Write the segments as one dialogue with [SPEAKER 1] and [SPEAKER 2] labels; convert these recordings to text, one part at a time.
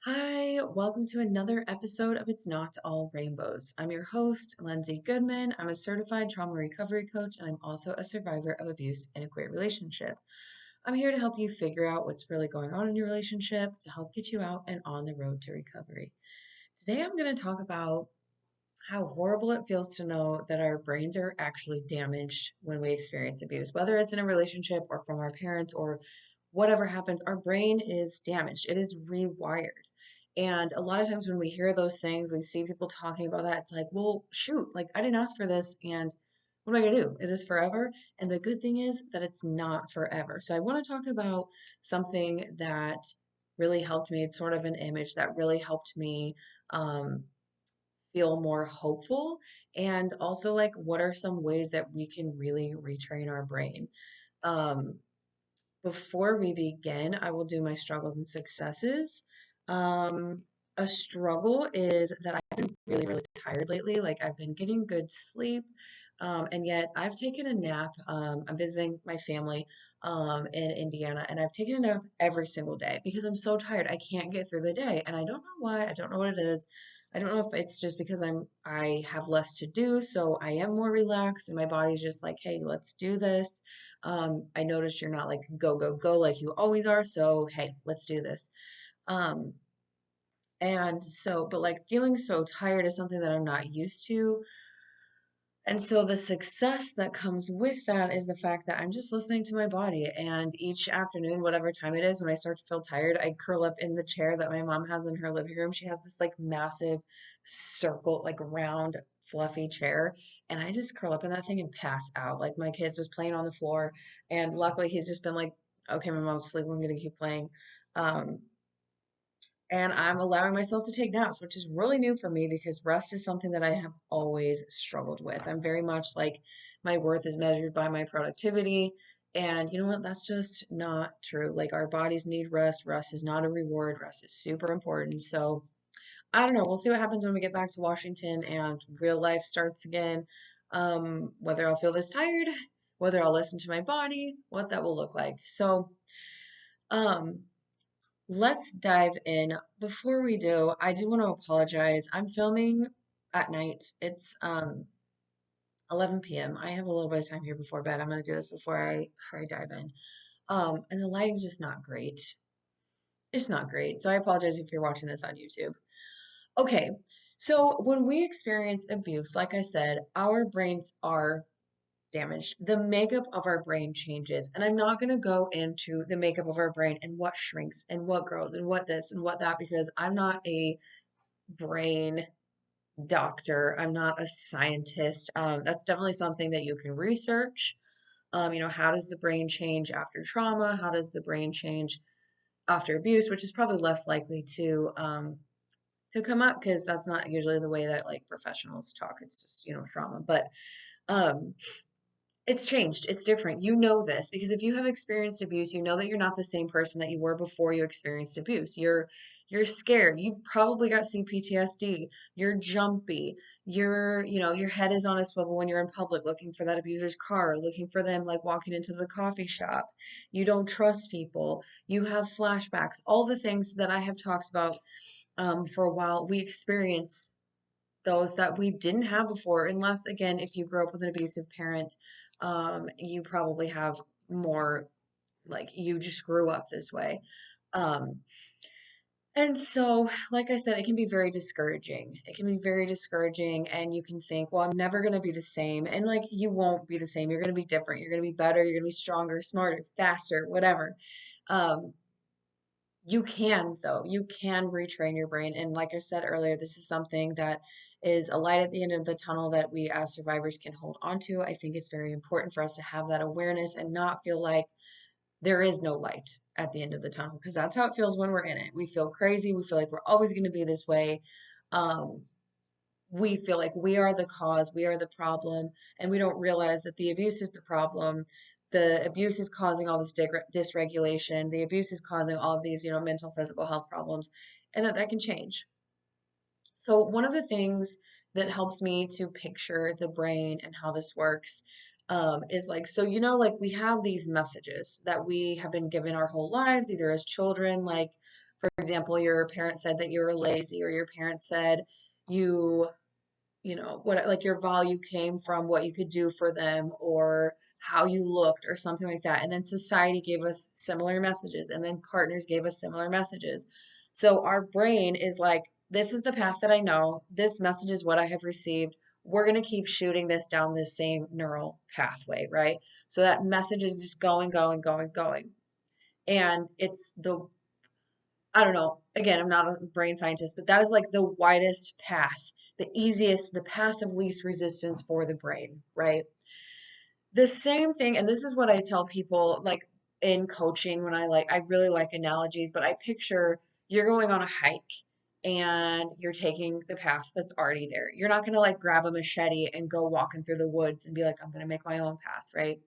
[SPEAKER 1] Hi, welcome to another episode of It's Not All Rainbows. I'm your host, Lindsay Goodman. I'm a certified trauma recovery coach, and I'm also a survivor of abuse in a queer relationship. I'm here to help you figure out what's really going on in your relationship to help get you out and on the road to recovery. Today, I'm going to talk about how horrible it feels to know that our brains are actually damaged when we experience abuse, whether it's in a relationship or from our parents or whatever happens, our brain is damaged. It is rewired. And a lot of times when we hear those things, we see people talking about that, it's like, well, shoot, like I didn't ask for this. And what am I going to do? Is this forever? And the good thing is that it's not forever. So I want to talk about something that really helped me. It's sort of an image that really helped me um, feel more hopeful. And also, like, what are some ways that we can really retrain our brain? Um, Before we begin, I will do my struggles and successes. Um, a struggle is that I've been really, really tired lately. Like I've been getting good sleep, and yet I've taken a nap. I'm visiting my family in Indiana, and I've taken a nap every single day because I'm so tired. I can't get through the day, and I don't know why. I don't know what it is. I don't know if it's just because I have less to do, so I am more relaxed, and my body's just like, hey, let's do this. I noticed you're not like go, go, go like you always are. So, hey, let's do this. Um, and so, but like feeling so tired is something that I'm not used to. And so the success that comes with that is the fact that I'm just listening to my body. And each afternoon, whatever time it is, when I start to feel tired, I curl up in the chair that my mom has in her living room. She has this like massive circle, like round, fluffy chair. And I just curl up in that thing and pass out. Like my kid's just playing on the floor. And luckily, he's just been like, okay, my mom's asleep. I'm going to keep playing. Um, and I'm allowing myself to take naps, which is really new for me because rest is something that I have always struggled with. I'm very much like my worth is measured by my productivity. And you know what? That's just not true. Like our bodies need rest. Rest is not a reward. Rest is super important. So I don't know. We'll see what happens when we get back to Washington and real life starts again. Whether I'll feel this tired, whether I'll listen to my body, what that will look like. So, um, let's dive in. Before we do, I do want to apologize. I'm filming at night. It's 11 p.m. I have a little bit of time here before bed. I'm going to do this before I dive in. And the lighting's just not great. It's not great. So I apologize if you're watching this on YouTube. Okay. So when we experience abuse, like I said, our brains are damaged. The makeup of our brain changes. And I'm not going to go into the makeup of our brain and what shrinks and what grows and what this and what that because I'm not a brain doctor. I'm not a scientist. That's definitely something that you can research. How does the brain change after trauma? How does the brain change after abuse, which is probably less likely to come up because that's not usually the way that like professionals talk. It's just, trauma. But um it's changed. It's different. You know this because if you have experienced abuse, you know that you're not the same person that you were before you experienced abuse. You're scared. You've probably got CPTSD. You're jumpy. Your head is on a swivel when you're in public looking for that abuser's car, looking for them like walking into the coffee shop. You don't trust people. You have flashbacks. All the things that I have talked about for a while, we experience those that we didn't have before, unless, again, if you grew up with an abusive parent, you probably have more, like, you just grew up this way. Um, and so, like I said, it can be very discouraging. It can be very discouraging, and you can think, well, I'm never going to be the same. And, like, you won't be the same. You're going to be different. You're going to be better. You're going to be stronger, smarter, faster, whatever. Um, you can, though. You can retrain your brain. And like I said earlier, this is something that is a light at the end of the tunnel that we as survivors can hold on to. I think it's very important for us to have that awareness and not feel like there is no light at the end of the tunnel because that's how it feels when we're in it. We feel crazy. We feel like we're always going to be this way. Um, we feel like we are the cause, we are the problem, and we don't realize that the abuse is the problem. The abuse is causing all this dysregulation. The abuse is causing all of these, mental, physical health problems, and that can change. So, one of the things that helps me to picture the brain and how this works is like, so, like we have these messages that we have been given our whole lives, either as children, like, For example, your parent said that you were lazy, or your parents said you, what like your value came from what you could do for them or how you looked or something like that. And then society gave us similar messages, and then partners gave us similar messages. So our brain is like, this is the path that I know. This message is what I have received. We're going to keep shooting this down this same neural pathway, right? So that message is just going, going, going, going. And it's I don't know, again, I'm not a brain scientist, but that is like the widest path, the easiest, the path of least resistance for the brain, right? The same thing, and this is what I tell people like in coaching when I really like analogies, but I picture you're going on a hike and you're taking the path that's already there. You're not going to like grab a machete and go walking through the woods and be like, I'm going to make my own path, right?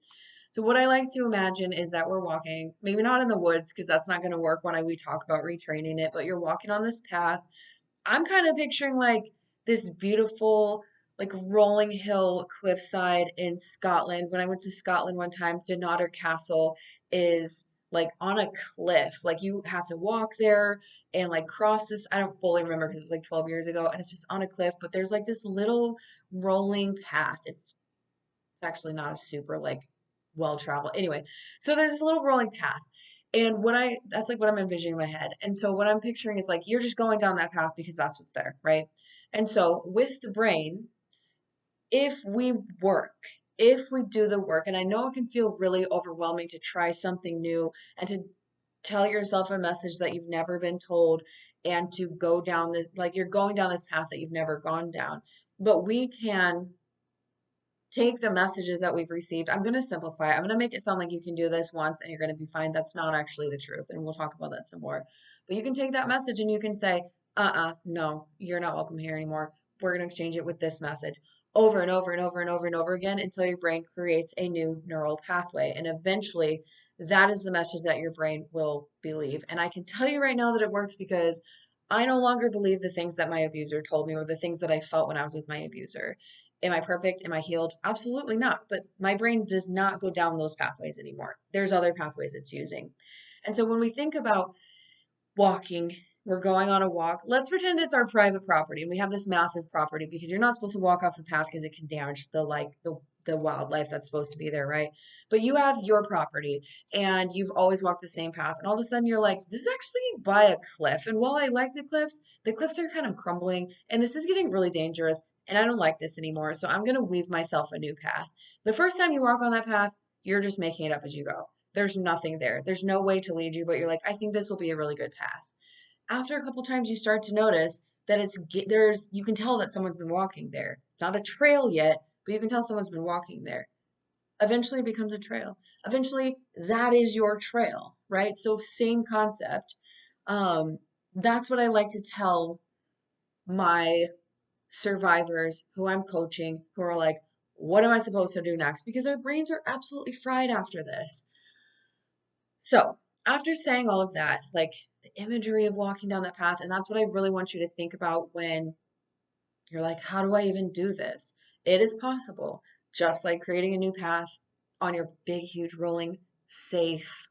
[SPEAKER 1] So what I like to imagine is that we're walking, maybe not in the woods because that's not going to work when we talk about retraining it, but you're walking on this path. I'm kind of picturing like this beautiful, like rolling hill cliffside in Scotland. When I went to Scotland one time, Dunnottar Castle is like on a cliff. Like you have to walk there and like cross this. I don't fully remember because it was like 12 years ago, and it's just on a cliff, but there's like this little rolling path. It's actually not a super like well traveled. Anyway, so there's this little rolling path. And that's like what I'm envisioning in my head. And so what I'm picturing is like you're just going down that path because that's what's there, right? And so with the brain, if we work, if we do the work, and I know it can feel really overwhelming to try something new and to tell yourself a message that you've never been told and to go down this, like you're going down this path that you've never gone down. But we can take the messages that we've received. I'm going to simplify it. I'm going to make it sound like you can do this once and you're going to be fine. That's not actually the truth. And we'll talk about that some more. But you can take that message and you can say, no, you're not welcome here anymore. We're going to exchange it with this message over and over and over and over and over again until your brain creates a new neural pathway. And eventually, that is the message that your brain will believe. And I can tell you right now that it works because I no longer believe the things that my abuser told me or the things that I felt when I was with my abuser. Am I perfect? Am I healed? Absolutely not. But my brain does not go down those pathways anymore. There's other pathways it's using. And so when we think about walking, we're going on a walk. Let's pretend it's our private property and we have this massive property because you're not supposed to walk off the path because it can damage the wildlife that's supposed to be there, right? But you have your property and you've always walked the same path, and all of a sudden you're like, this is actually by a cliff. And while I like the cliffs are kind of crumbling and this is getting really dangerous and I don't like this anymore. So I'm gonna weave myself a new path. The first time you walk on that path, you're just making it up as you go. There's nothing there. There's no way to lead you, but you're like, I think this will be a really good path. After a couple times, you start to notice that you can tell that someone's been walking there. It's not a trail yet, but you can tell someone's been walking there. Eventually, it becomes a trail. Eventually, that is your trail, right? So, same concept. Um, that's what I like to tell my survivors who I'm coaching who are like, what am I supposed to do next? Because our brains are absolutely fried after this. So, after saying all of that, like the imagery of walking down that path, and that's what I really want you to think about when you're like, how do I even do this? It is possible, just like creating a new path on your big, huge, rolling, safe,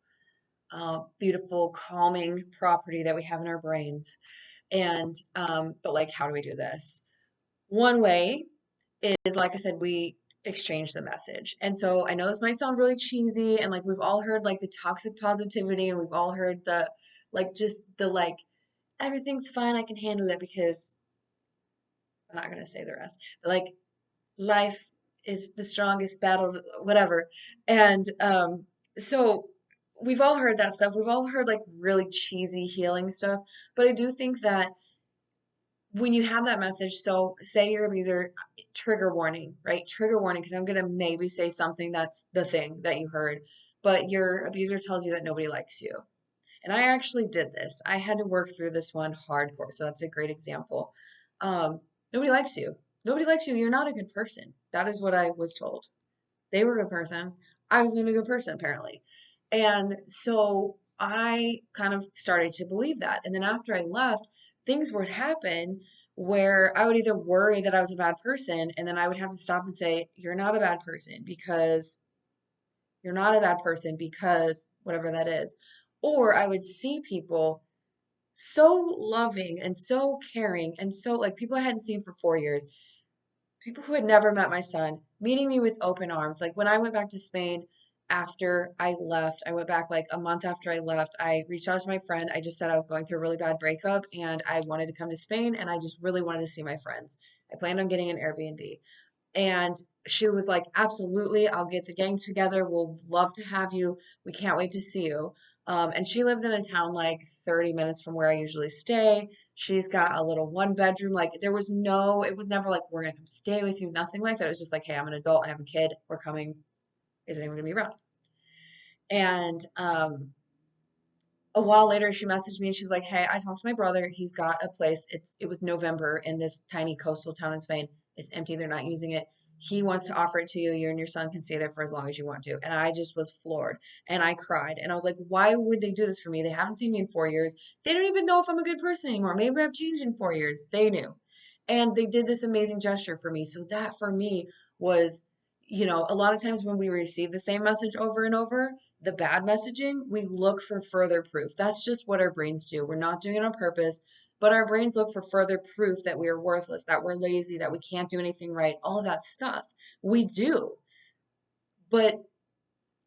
[SPEAKER 1] beautiful, calming property that we have in our brains. But like, how do we do this? One way is, like I said, we exchange the message. And so I know this might sound really cheesy and like we've all heard like the toxic positivity and we've all heard the like just the like everything's fine, I can handle it because I'm not going to say the rest. But like life is the strongest battles, whatever. And so we've all heard that stuff. We've all heard like really cheesy healing stuff, but I do think that when you have that message, so say your abuser, trigger warning, right? Trigger warning, because I'm going to maybe say something that's the thing that you heard, but your abuser tells you that nobody likes you. And I actually did this. I had to work through this one hardcore. So that's a great example. Um, Nobody likes you. Nobody likes you. You're not a good person. That is what I was told. They were a good person. I was not a good person, apparently. And so I kind of started to believe that. And then after I left, things would happen where I would either worry that I was a bad person, and then I would have to stop and say, you're not a bad person because whatever that is. Or I would see people so loving and so caring and so like people I hadn't seen for 4 years, people who had never met my son, meeting me with open arms. Like when I went back to Spain after I left, I went back like a month after I left. I reached out to my friend. I just said I was going through a really bad breakup and I wanted to come to Spain and I just really wanted to see my friends. I planned on getting an Airbnb. And she was like, absolutely, I'll get the gang together. We'll love to have you. We can't wait to see you. And she lives in a town like 30 minutes from where I usually stay. She's got a little one bedroom. Like there was no, it was never like, we're going to come stay with you. Nothing like that. It was just like, hey, I'm an adult. I have a kid. We're coming. Is anyone going to be around? And a while later she messaged me and she's like, hey, I talked to my brother. He's got a place. It was November in this tiny coastal town in Spain. It's empty. They're not using it. He wants to offer it to you. You and your son can stay there for as long as you want to. And I just was floored and I cried. And I was like, why would they do this for me? They haven't seen me in 4 years. They don't even know if I'm a good person anymore. Maybe I've changed in 4 years. They knew. And they did this amazing gesture for me. So that for me was, a lot of times when we receive the same message over and over, the bad messaging, we look for further proof. That's just what our brains do. We're not doing it on purpose, but our brains look for further proof that we are worthless, that we're lazy, that we can't do anything right, all of that stuff. We do. But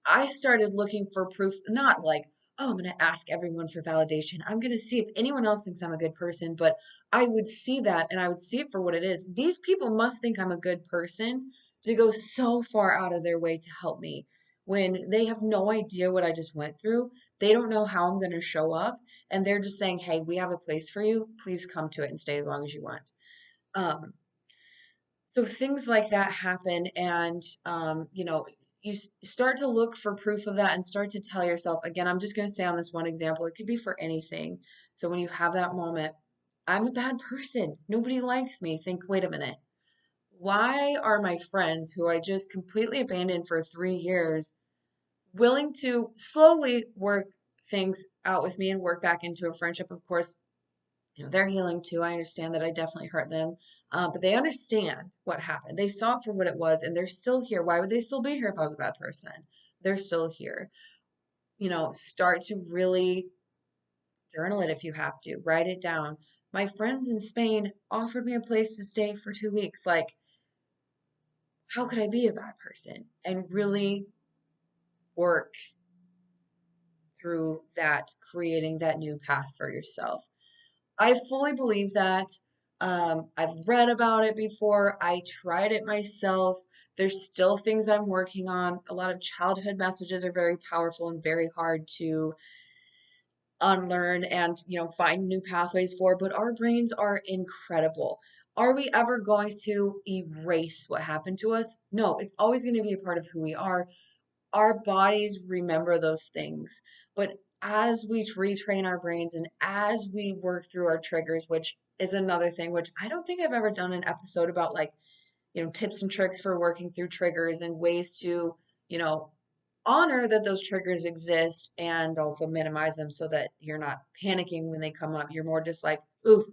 [SPEAKER 1] I started looking for proof, not like, oh, I'm going to ask everyone for validation. I'm going to see if anyone else thinks I'm a good person. But I would see that and I would see it for what it is. These people must think I'm a good person to go so far out of their way to help me when they have no idea what I just went through. They don't know how I'm going to show up. And they're just saying, hey, we have a place for you. Please come to it and stay as long as you want. Um, so things like that happen, and you start to look for proof of that and start to tell yourself, again, I'm just going to say on this one example, it could be for anything. So when you have that moment, I'm a bad person. Nobody likes me. Think, wait a minute. Why are my friends who I just completely abandoned for 3 years willing to slowly work things out with me and work back into a friendship? Of course, they're healing too. I understand that I definitely hurt them, but they understand what happened. They saw it for what it was, and they're still here. Why would they still be here if I was a bad person? They're still here. Start to really journal it if you have to. Write it down. My friends in Spain offered me a place to stay for 2 weeks. Like, how could I be a bad person? And really work through that, creating that new path for yourself. I fully believe that. I've read about it before. I tried it myself. There's still things I'm working on. A lot of childhood messages are very powerful and very hard to unlearn and, find new pathways for, but our brains are incredible. Are we ever going to erase what happened to us? No, it's always going to be a part of who we are. Our bodies remember those things. But as we retrain our brains and as we work through our triggers, which is another thing, which I don't think I've ever done an episode about, like, tips and tricks for working through triggers and ways to, you know, honor that those triggers exist and also minimize them so that you're not panicking when they come up. You're more just like, ooh,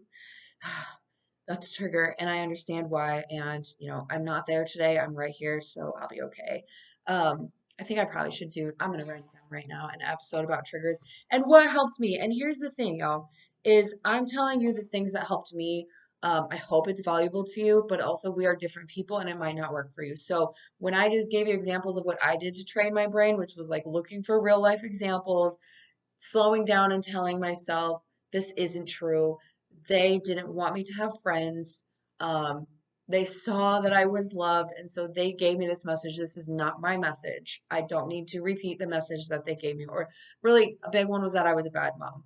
[SPEAKER 1] that's a trigger and I understand why. And, I'm not there today. I'm right here, so I'll be okay. I think I probably should I'm going to write it down right now, an episode about triggers and what helped me. And here's the thing, y'all, is I'm telling you the things that helped me. I hope it's valuable to you, but also we are different people and it might not work for you. So when I just gave you examples of what I did to train my brain, which was like looking for real life examples, slowing down and telling myself this isn't true. They didn't want me to have friends. Um, they saw that I was loved, and so they gave me this message. This is not my message. I don't need to repeat the message that they gave me. Or really, a big one was that I was a bad mom.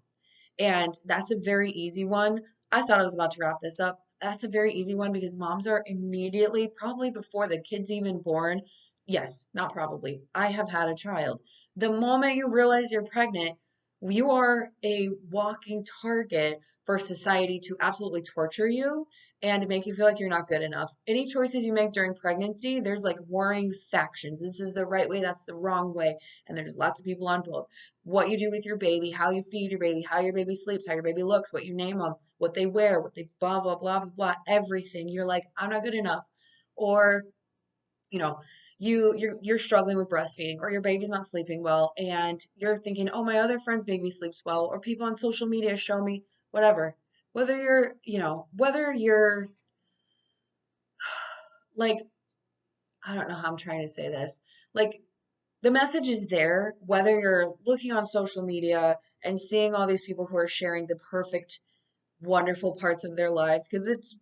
[SPEAKER 1] And that's a very easy one. I thought I was about to wrap this up. That's a very easy one because moms are immediately, probably before the kid's even born. Yes, not probably. I have had a child. The moment you realize you're pregnant, you are a walking target for society to absolutely torture you and to make you feel like you're not good enough. Any choices you make during pregnancy, there's like warring factions. This is the right way, that's the wrong way. And there's lots of people on both. What you do with your baby, how you feed your baby, how your baby sleeps, how your baby looks, what you name them, what they wear, what they blah, blah, blah, blah, blah, everything. You're like, I'm not good enough. Or, you know, you're struggling with breastfeeding or your baby's not sleeping well and you're thinking, oh, my other friend's baby sleeps well, or people on social media show me. whatever. Whether you're, whether you're like, I don't know how I'm trying to say this. Like, the message is there, whether you're looking on social media and seeing all these people who are sharing the perfect, wonderful parts of their lives, because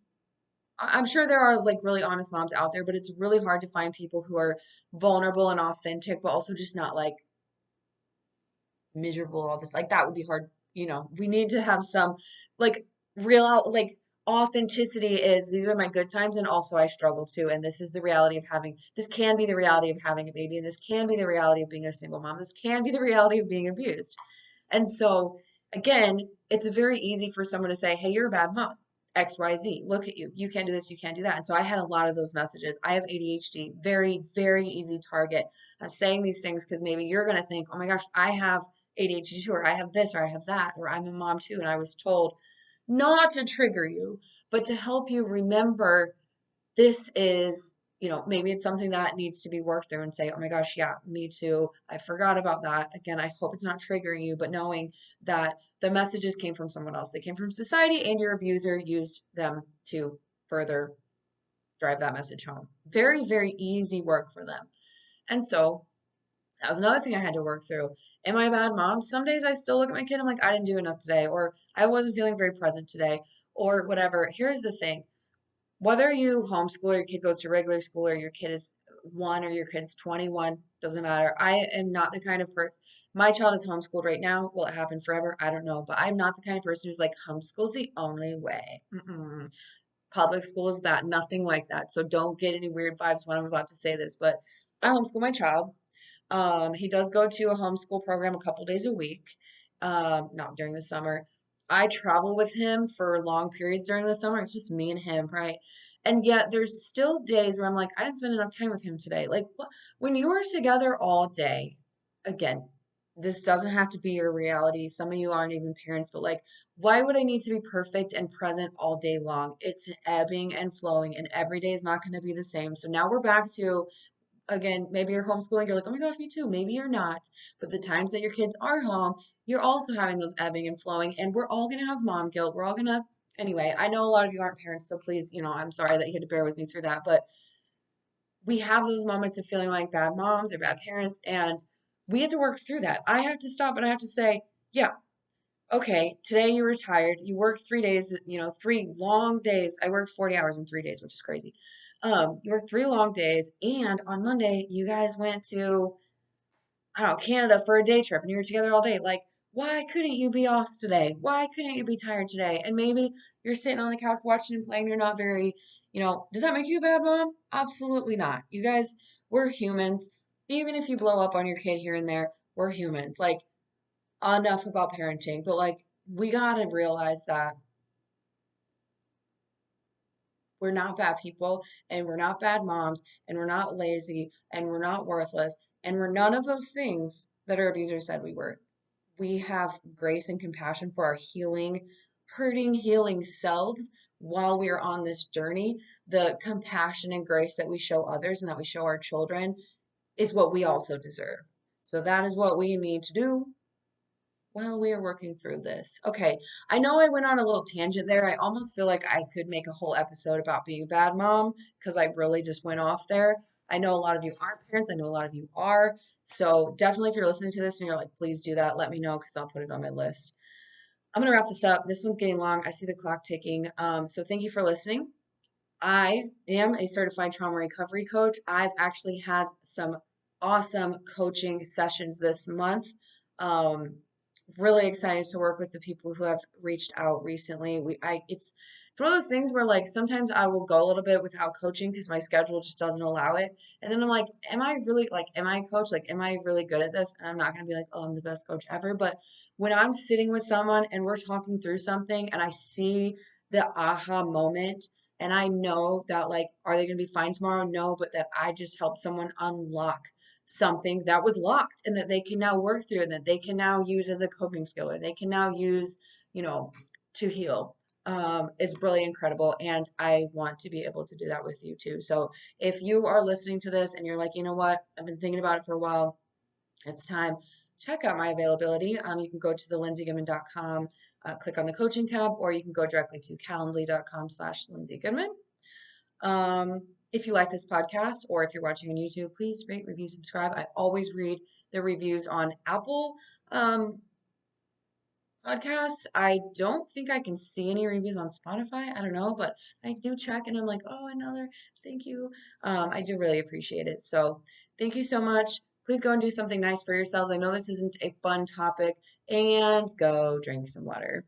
[SPEAKER 1] I'm sure there are like really honest moms out there, but it's really hard to find people who are vulnerable and authentic, but also just not like miserable all this. Like that would be hard. We need to have some like like authenticity is these are my good times and also I struggle too. And this is the reality of this can be the reality of having a baby, and this can be the reality of being a single mom. This can be the reality of being abused. And so, again, it's very easy for someone to say, hey, you're a bad mom. XYZ, look at you. You can't do this, you can't do that. And so I had a lot of those messages. I have ADHD, very, very easy target. I'm saying these things because maybe you're going to think, oh my gosh, I have ADHD too, or I have this, or I have that, or I'm a mom too. And I was told not to trigger you, but to help you remember this is, maybe it's something that needs to be worked through and say, oh my gosh, yeah, me too. I forgot about that. Again, I hope it's not triggering you, but knowing that the messages came from someone else. They came from society and your abuser used them to further drive that message home. Very, very easy work for them. And so that was another thing I had to work through. Am I a bad mom? Some days I still look at my kid, I'm like, I didn't do enough today, or I wasn't feeling very present today, or whatever. Here's the thing, whether you homeschool or your kid goes to regular school or your kid is 1 or your kid's 21, doesn't matter. I am not the kind of person, my child is homeschooled right now. Will it happen forever? I don't know. But I'm not the kind of person who's like, homeschool's the only way. Mm-mm. Public school is that, nothing like that. So don't get any weird vibes when I'm about to say this. But I homeschool my child. He does go to a homeschool program a couple days a week, not during the summer. I travel with him for long periods during the summer. It's just me and him, right? And yet there's still days where I'm like, I didn't spend enough time with him today. Like when you're together all day, again, this doesn't have to be your reality. Some of you aren't even parents, but like, why would I need to be perfect and present all day long? It's ebbing and flowing, and every day is not going to be the same. So now we're back to, again, maybe you're homeschooling, you're like, oh my gosh, me too. Maybe you're not. But the times that your kids are home, you're also having those ebbing and flowing, and we're all going to have mom guilt. We're all going to, anyway, I know a lot of you aren't parents, so please, I'm sorry that you had to bear with me through that. But we have those moments of feeling like bad moms or bad parents, and we have to work through that. I have to stop and I have to say, yeah, okay, today you were tired. You worked 3 days, 3 long days. I worked 40 hours in 3 days, which is crazy. You worked 3 long days, and on Monday, you guys went to, I don't know, Canada for a day trip and you were together all day. Like, why couldn't you be off today? Why couldn't you be tired today? And maybe you're sitting on the couch watching him play and you're not very, does that make you a bad mom? Absolutely not. You guys, we're humans. Even if you blow up on your kid here and there, we're humans. Like, enough about parenting, but like, we gotta realize that we're not bad people, and we're not bad moms, and we're not lazy, and we're not worthless, and we're none of those things that our abuser said we were. We have grace and compassion for our healing selves while we are on this journey. The compassion and grace that we show others and that we show our children is what we also deserve. So that is what we need to do. Well, we are working through this. Okay, I know I went on a little tangent there. I almost feel like I could make a whole episode about being a bad mom because I really just went off there. I know a lot of you aren't parents. I know a lot of you are. So definitely if you're listening to this and you're like, please do that, let me know because I'll put it on my list. I'm going to wrap this up. This one's getting long. I see the clock ticking. So thank you for listening. I am a certified trauma recovery coach. I've actually had some awesome coaching sessions this month. Um, Really excited to work with the people who have reached out recently. It's one of those things where like sometimes I will go a little bit without coaching because my schedule just doesn't allow it. And then I'm like, am I a coach? Like, am I really good at this? And I'm not gonna be like, oh, I'm the best coach ever. But when I'm sitting with someone and we're talking through something and I see the aha moment and I know that like, are they gonna be fine tomorrow? No, but that I just helped someone unlock something that was locked and that they can now work through and that they can now use as a coping skill or they can now use, to heal, is really incredible. And I want to be able to do that with you too. So if you are listening to this and you're like, you know what, I've been thinking about it for a while, it's time, check out my availability. You can go to the lindsaygoodman.com click on the coaching tab, or you can go directly to calendly.com/Lindsay Goodman. If you like this podcast or if you're watching on YouTube, please rate, review, subscribe. I always read the reviews on Apple podcasts. I don't think I can see any reviews on Spotify. I don't know, but I do check and I'm like, oh, another thank you. I do really appreciate it. So thank you so much. Please go and do something nice for yourselves. I know this isn't a fun topic, and go drink some water.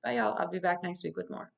[SPEAKER 1] Bye, y'all. I'll be back next week with more.